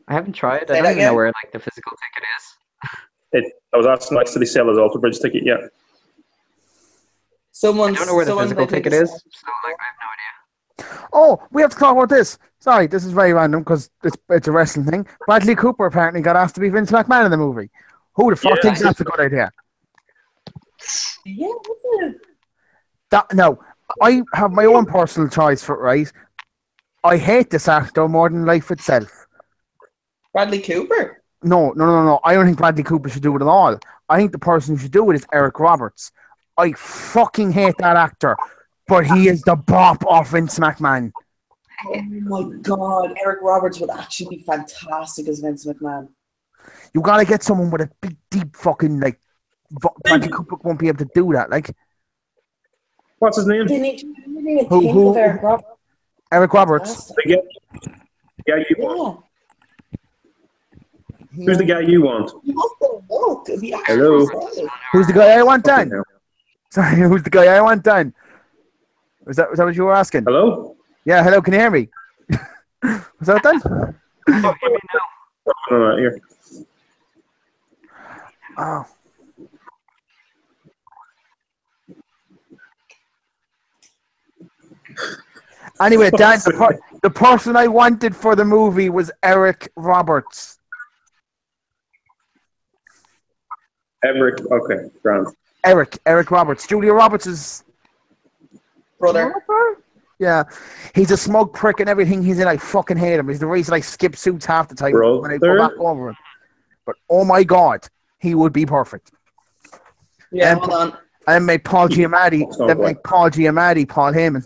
I haven't tried. Say I don't that even know again? where like the physical ticket is. I was asking Max, did he sell his Alter Bridge ticket yet? Someone's. I don't know where the someone physical I think ticket is- is, so like I have no idea. Oh, we have to talk about this. Sorry, this is very random because it's a wrestling thing. Bradley Cooper apparently got asked to be Vince McMahon in the movie. Who the fuck Yeah. thinks that's a good idea? Yeah, what's it? No, I have my own personal choice for it, right? I hate this actor more than life itself. Bradley Cooper. No. I don't think Bradley Cooper should do it at all. I think the person who should do it is Eric Roberts. I fucking hate that actor, but he is the bop of Vince McMahon. Oh my god, Eric Roberts would actually be fantastic as Vince McMahon. You gotta get someone with a big, deep fucking like. Bradley Cooper won't be able to do that. Like, What's his name? They need to think Who- of Eric Roberts. Eric Roberts. The guy you want. Yeah. Who's the guy you want? He has the look. The Hello? actual Who's the guy I want, Fucking Dan? hell. Sorry, who's the guy I want, Dan? Was that what you were asking? Hello? Yeah, hello. Can you hear me? Was that Dan? Oh, hear me now. No, here. Oh. Anyway, Dan, the person I wanted for the movie was Eric Roberts. Everett. Okay, grand. Eric Roberts. Julia Roberts is brother. Yeah, he's a smug prick and everything he's in. I fucking hate him. He's the reason I skip Suits half the time when I go Brother? back over him. But oh my god, he would be perfect. Yeah, And- hold on. And make Paul Giamatti. It's not Then right. make Paul Giamatti Paul Heyman.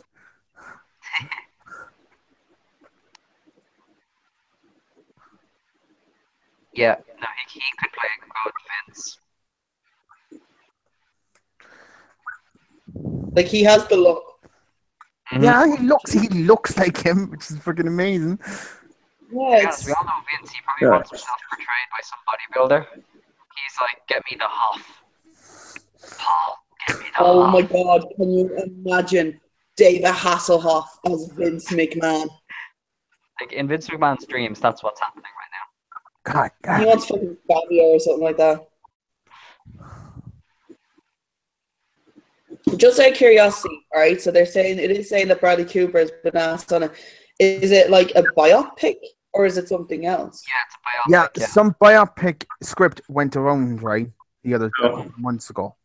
Yeah, no, he could play good Vince. Like he has the look. Mhm. Yeah, he looks like him, which is freaking amazing. Yeah, To be honest, it's, we all know Vince. He probably Yeah. wants himself portrayed by some bodybuilder. He's like, get me the Hoff. Paul, get me the oh Hoff. my god, can you imagine David Hasselhoff as Vince McMahon? Like in Vince McMahon's dreams, that's what's happening right now. God He damn. wants fucking Fabio or something like that. Just out of curiosity, alright, so it is saying that Bradley Cooper has been asked on it. Is it like a biopic or is it something else? Yeah, it's a biopic. Yeah, some biopic script went around, right, the other months ago.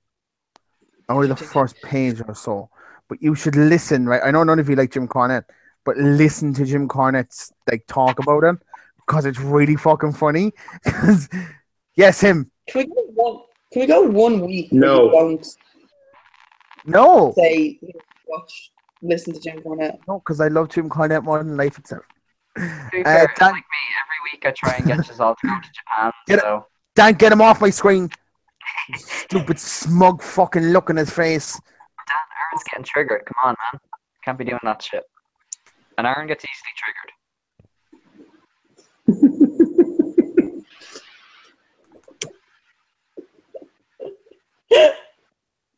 Only the first page or so. But you should listen, right? I know none of you like Jim Cornette, but listen to Jim Cornette's like talk about him because it's really fucking funny. Yes, him. Can we go 1 week where No. you don't No, say listen to Jim Cornette? no, because I love Jim Cornette more than life itself. To be fair, it's Dan- like me. Every week I try and get us all to go to Japan. Get it. So Dan, get him off my screen. Stupid smug fucking look in his face. Dan, Aaron's getting triggered. Come on, man. Can't be doing that shit. And Aaron gets easily triggered.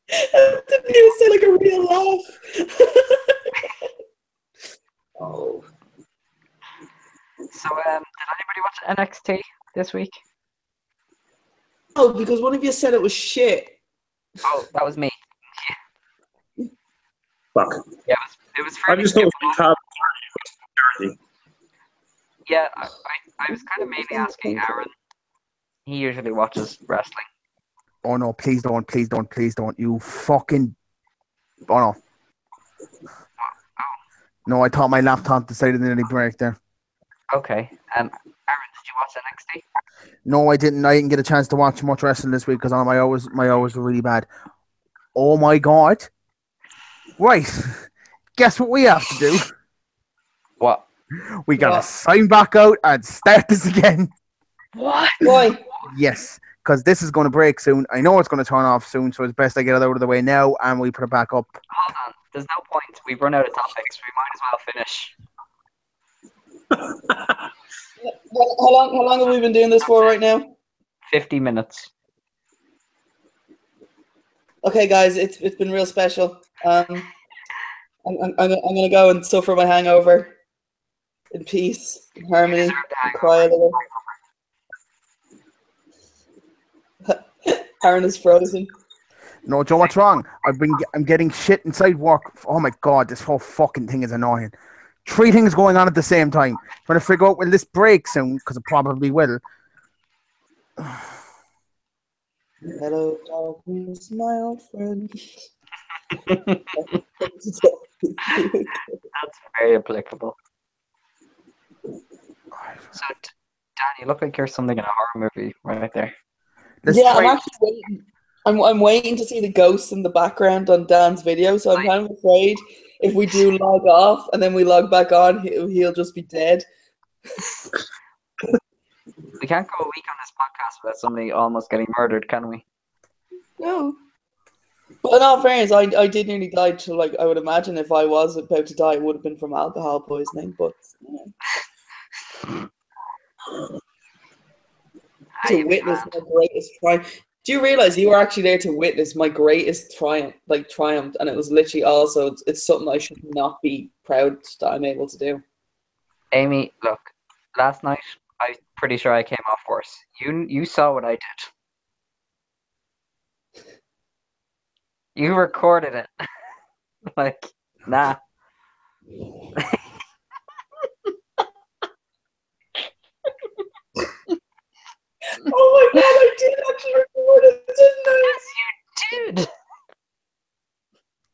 That didn't even say like a real laugh. Oh. So, did anybody watch NXT this week? Oh, because one of you said it was shit. Oh, that was me. Fuck. Yeah, it was I fairly just thought it skippable. was top 30. Yeah, I was kind of mainly asking Aaron. He usually watches wrestling. Oh no, please don't, please don't, please don't. You fucking. Oh no. No, I thought my laptop decided to nearly break there. Okay. Aaron, did you watch NXT? No, I didn't. I didn't get a chance to watch much wrestling this week because my hours were really bad. Oh my god. Right. Guess what we have to do? What? We gotta What? sign back out and start this again. What? Why? Yes, because this is going to break soon. I know it's going to turn off soon, so it's best I get it out of the way now and we put it back up. Hold on. There's no point. We've run out of topics. We might as well finish. How long have we been doing this for right now? 50 minutes. Okay, guys, it's been real special. I'm gonna go and suffer my hangover in peace, in harmony, Deserve the hangover. cry a little. Aaron is frozen. No, Joe, what's wrong? I'm getting shit inside work. Oh my god, this whole fucking thing is annoying. 3 things going on at the same time. Trying to figure out will this break soon, because it probably will. Hello, darkness, my old friend. That's very applicable. So, Dan, you look like you're something in a horror movie right there. I'm actually waiting. I'm waiting to see the ghosts in the background on Dan's video, so I'm kind of afraid if we do log off and then we log back on, he'll just be dead. We can't go a week on this podcast without somebody almost getting murdered, can we? No. But in all fairness, I did nearly die. To like, I would imagine if I was about to die, it would have been from alcohol poisoning. But to witness my greatest triumph. Do you realize you were actually there to witness my greatest triumph, and it was literally also it's something I should not be proud that I'm able to do. Amy, look, last night I'm pretty sure I came off worse. You saw what I did. You recorded it. Like, nah. Oh my god, I did actually record it, didn't I? Yes, you did.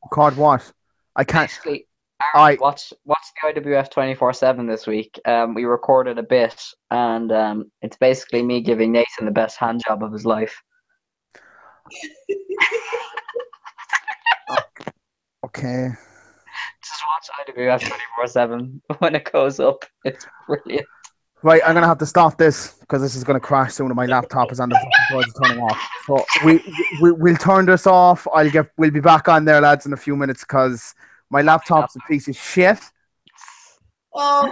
Record what? I can't. Basically, Aaron, watch the IWF 24/7 this week. We recorded a bit, and it's basically me giving Nathan the best hand job of his life. Okay. Just watch IWF 24/7 when it goes up. It's brilliant. Right, I'm gonna have to stop this because this is gonna crash soon, and my laptop is on the fucking verge of turning off. So we'll turn this off. We'll be back on there, lads, in a few minutes because my laptop's a piece of shit. Oh.